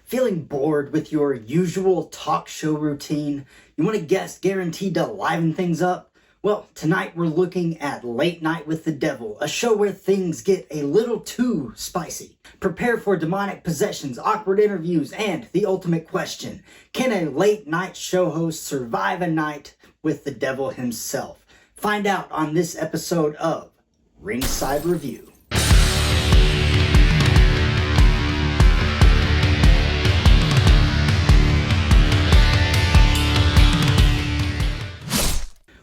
Feeling bored with your usual talk show routine? You want a guest guaranteed to liven things up? Well, tonight we're looking at Late Night with the Devil, a show where things get a little too spicy. Prepare for demonic possessions, awkward interviews, and the ultimate question: can a late night show host survive a night with the devil himself? Find out on this episode of Ringside Review.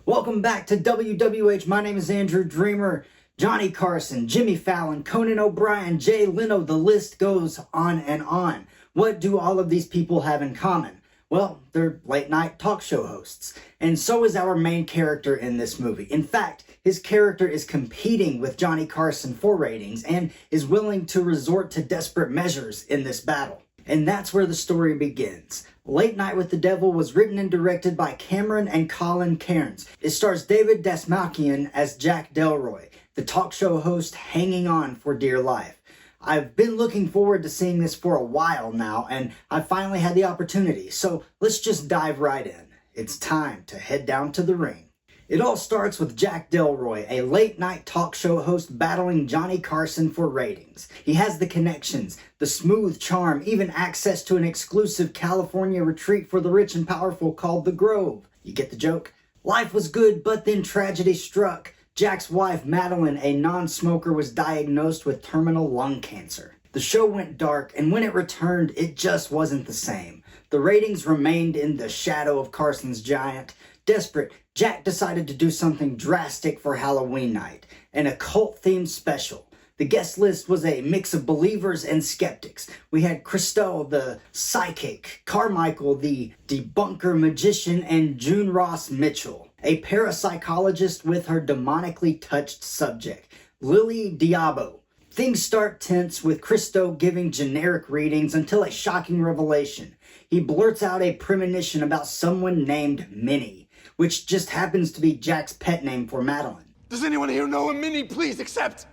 Welcome back to WWH. My name is Andrew Dreamer. Johnny Carson, Jimmy Fallon, Conan O'Brien, Jay Leno, the list goes on and on. What do all of these people have in common? Well, they're late night talk show hosts. And so is our main character in this movie. In fact, his character is competing with Johnny Carson for ratings and is willing to resort to desperate measures in this battle. And that's where the story begins. Late Night with the Devil was written and directed by Cameron and Colin Cairns. It stars David Dastmalchian as Jack Delroy, the talk show host hanging on for dear life. I've been looking forward to seeing this for a while now, and I finally had the opportunity, so let's just dive right in. It's time to head down to the ring. It all starts with Jack Delroy, a late-night talk show host battling Johnny Carson for ratings. He has the connections, the smooth charm, even access to an exclusive California retreat for the rich and powerful called The Grove. You get the joke? Life was good, but then tragedy struck. Jack's wife, Madeline, a non-smoker, was diagnosed with terminal lung cancer. The show went dark, and when it returned, it just wasn't the same. The ratings remained in the shadow of Carson's giant. Desperate, Jack decided to do something drastic for Halloween night, an occult-themed special. The guest list was a mix of believers and skeptics. We had Christelle, the psychic, Carmichael, the debunker magician, and June Ross Mitchell, a parapsychologist with her demonically touched subject, Lily Diabo. Things start tense with Christo giving generic readings until a shocking revelation. He blurts out a premonition about someone named Minnie, which just happens to be Jack's pet name for Madeline. Does anyone here know a Minnie? Please accept.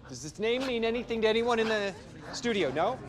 Does this name mean anything to anyone in the studio? No?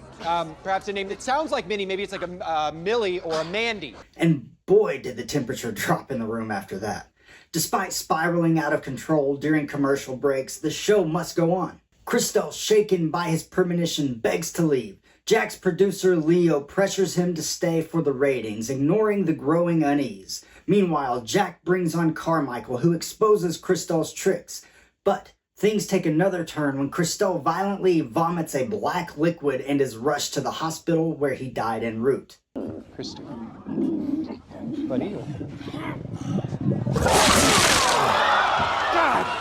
Perhaps a name that sounds like Minnie. Maybe it's like a Millie or a Mandy. And boy, did the temperature drop in the room after that. Despite spiraling out of control during commercial breaks, the show must go on. Christelle, shaken by his premonition, begs to leave. Jack's producer, Leo, pressures him to stay for the ratings, ignoring the growing unease. Meanwhile, Jack brings on Carmichael, who exposes Christelle's tricks. But things take another turn when Christelle violently vomits a black liquid and is rushed to the hospital where he died en route. Christy. Buddy.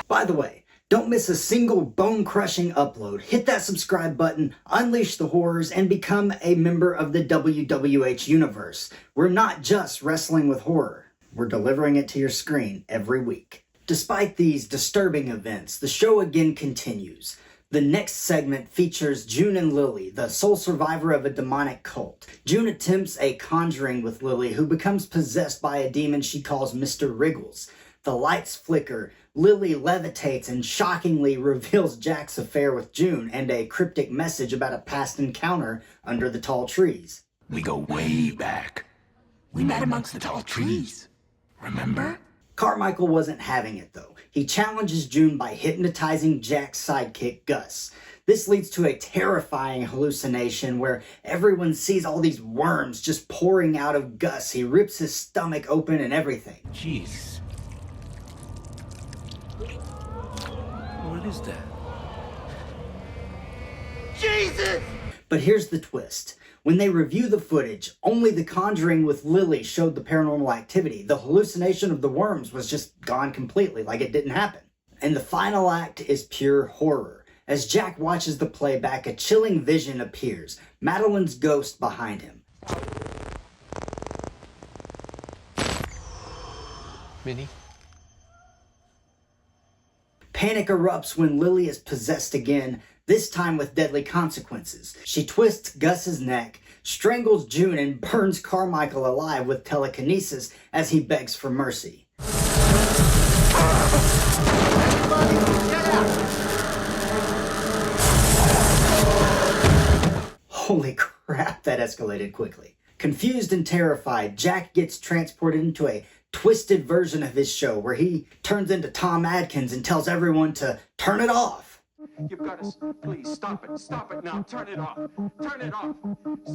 By the way, don't miss a single bone-crushing upload. Hit that subscribe button, unleash the horrors, and become a member of the WWH Universe. We're not just wrestling with horror. We're delivering it to your screen every week. Despite these disturbing events, the show again continues. The next segment features June and Lily, the sole survivor of a demonic cult. June attempts a conjuring with Lily, who becomes possessed by a demon she calls Mr. Wriggles. The lights flicker, Lily levitates and shockingly reveals Jack's affair with June and a cryptic message about a past encounter under the tall trees. We go way back. We met amongst the tall trees. Remember? Carmichael wasn't having it though. He challenges June by hypnotizing Jack's sidekick, Gus. This leads to a terrifying hallucination where everyone sees all these worms just pouring out of Gus. He rips his stomach open and everything. Jeez. What is that? Jesus! But here's the twist. When they review the footage, only the conjuring with Lily showed the paranormal activity. The hallucination of the worms was just gone completely, like it didn't happen. And the final act is pure horror. As Jack watches the playback, a chilling vision appears. Madeline's ghost behind him. Minnie? Panic erupts when Lily is possessed again, this time with deadly consequences. She twists Gus's neck, strangles June, and burns Carmichael alive with telekinesis as he begs for mercy. Holy crap. Crap, that escalated quickly. Confused and terrified, Jack gets transported into a twisted version of his show where he turns into Tom Adkins and tells everyone to turn it off. You've got to, please, stop it now, turn it off,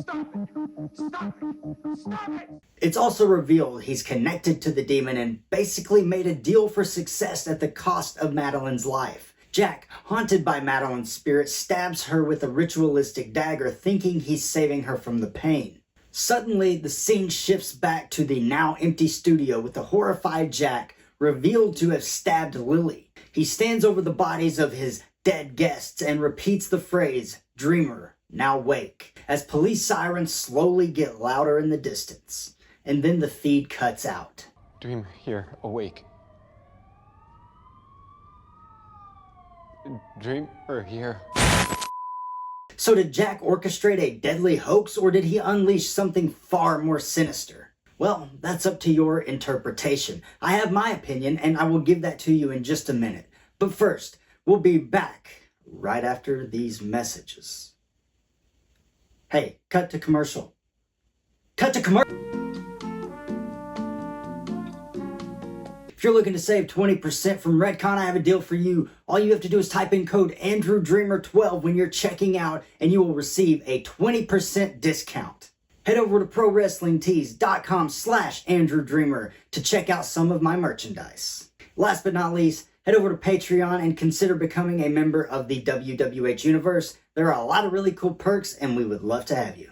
stop it. It's also revealed he's connected to the demon and basically made a deal for success at the cost of Madeline's life. Jack, haunted by Madeline's spirit, stabs her with a ritualistic dagger, thinking he's saving her from the pain. Suddenly, the scene shifts back to the now empty studio with the horrified Jack revealed to have stabbed Lily. He stands over the bodies of his dead guests and repeats the phrase, "Dreamer, now wake," as police sirens slowly get louder in the distance. And then the feed cuts out. Dreamer, here, awake. Dreamer, here. So did Jack orchestrate a deadly hoax, or did he unleash something far more sinister? Well, that's up to your interpretation. I have my opinion, and I will give that to you in just a minute. But first, we'll be back right after these messages. Hey, cut to commercial. Cut to commercial! If you're looking to save 20% from Redcon, I have a deal for you. All you have to do is type in code AndrewDreamer12 when you're checking out, and you will receive a 20% discount. Head over to ProWrestlingTees.com/AndrewDreamer to check out some of my merchandise. Last but not least, head over to Patreon and consider becoming a member of the WWH Universe. There are a lot of really cool perks, and we would love to have you.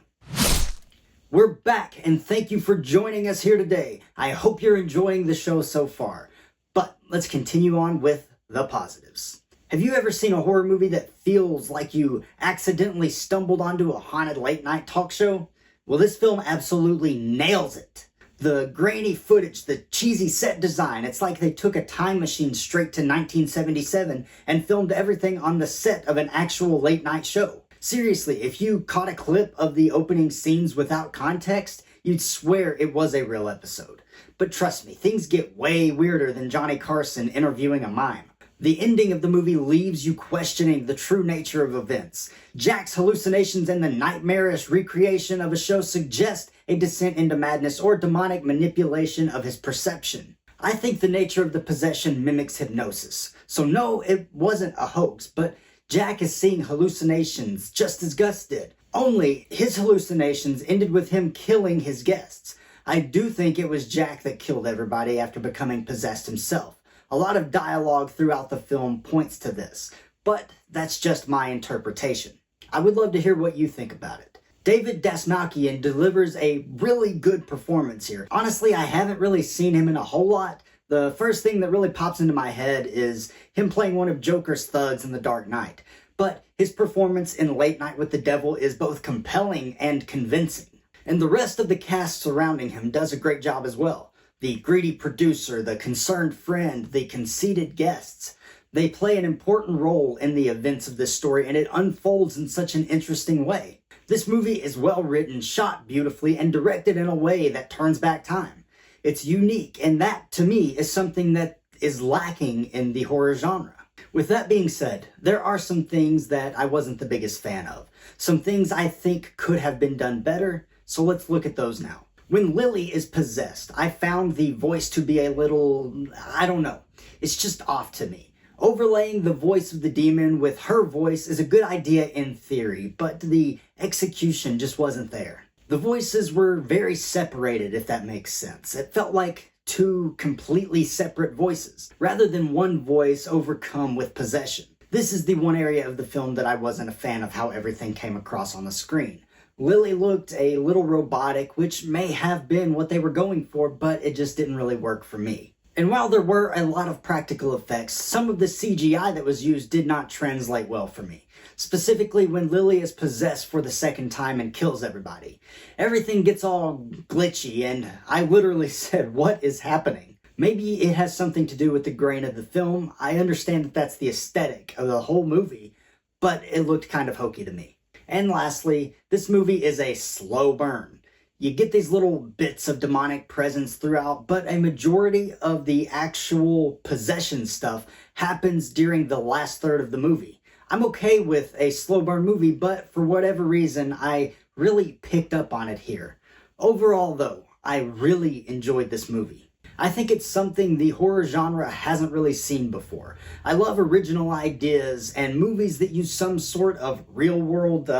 We're back, and thank you for joining us here today. I hope you're enjoying the show so far. But let's continue on with the positives. Have you ever seen a horror movie that feels like you accidentally stumbled onto a haunted late-night talk show? Well, this film absolutely nails it. The grainy footage, the cheesy set design, it's like they took a time machine straight to 1977 and filmed everything on the set of an actual late-night show. Seriously, if you caught a clip of the opening scenes without context, you'd swear it was a real episode. But trust me, things get way weirder than Johnny Carson interviewing a mime. The ending of the movie leaves you questioning the true nature of events. Jack's hallucinations and the nightmarish recreation of a show suggest a descent into madness or demonic manipulation of his perception. I think the nature of the possession mimics hypnosis. So no, it wasn't a hoax, but Jack is seeing hallucinations just as Gus did. Only his hallucinations ended with him killing his guests. I do think it was Jack that killed everybody after becoming possessed himself. A lot of dialogue throughout the film points to this, but that's just my interpretation. I would love to hear what you think about it. David Dastmalchian delivers a really good performance here. Honestly, I haven't really seen him in a whole lot. The first thing that really pops into my head is him playing one of Joker's thugs in The Dark Knight. But his performance in Late Night with the Devil is both compelling and convincing. And the rest of the cast surrounding him does a great job as well. The greedy producer, the concerned friend, the conceited guests. They play an important role in the events of this story, and it unfolds in such an interesting way. This movie is well written, shot beautifully, and directed in a way that turns back time. It's unique, and that, to me, is something that is lacking in the horror genre. With that being said, there are some things that I wasn't the biggest fan of. Some things I think could have been done better, so let's look at those now. When Lily is possessed, I found the voice to be a little, I don't know, it's just off to me. Overlaying the voice of the demon with her voice is a good idea in theory, but the execution just wasn't there. The voices were very separated, if that makes sense. It felt like two completely separate voices, rather than one voice overcome with possession. This is the one area of the film that I wasn't a fan of how everything came across on the screen. Lily looked a little robotic, which may have been what they were going for, but it just didn't really work for me. And while there were a lot of practical effects, some of the CGI that was used did not translate well for me. Specifically when Lily is possessed for the second time and kills everybody. Everything gets all glitchy, and I literally said, what is happening? Maybe it has something to do with the grain of the film. I understand that that's the aesthetic of the whole movie, but it looked kind of hokey to me. And lastly, this movie is a slow burn. You get these little bits of demonic presence throughout, but a majority of the actual possession stuff happens during the last third of the movie. I'm okay with a slow burn movie, but for whatever reason, I really picked up on it here. Overall though, I really enjoyed this movie. I think it's something the horror genre hasn't really seen before. I love original ideas and movies that use some sort of real-world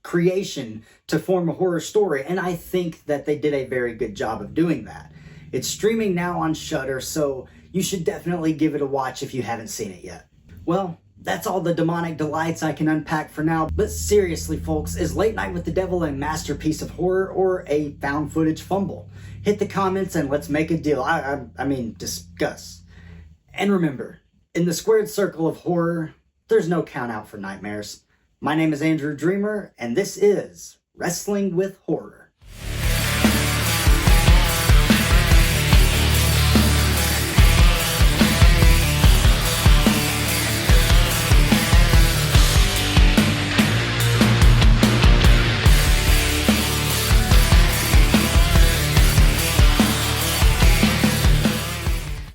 creation to form a horror story, and I think that they did a very good job of doing that. It's streaming now on Shudder, so you should definitely give it a watch if you haven't seen it yet. Well, that's all the demonic delights I can unpack for now, but seriously folks, is Late Night with the Devil a masterpiece of horror or a found footage fumble? Hit the comments and let's make a deal. I mean, discuss. And remember, in the squared circle of horror, there's no count out for nightmares. My name is Andrew Dreamer, and this is Wrestling with Horror.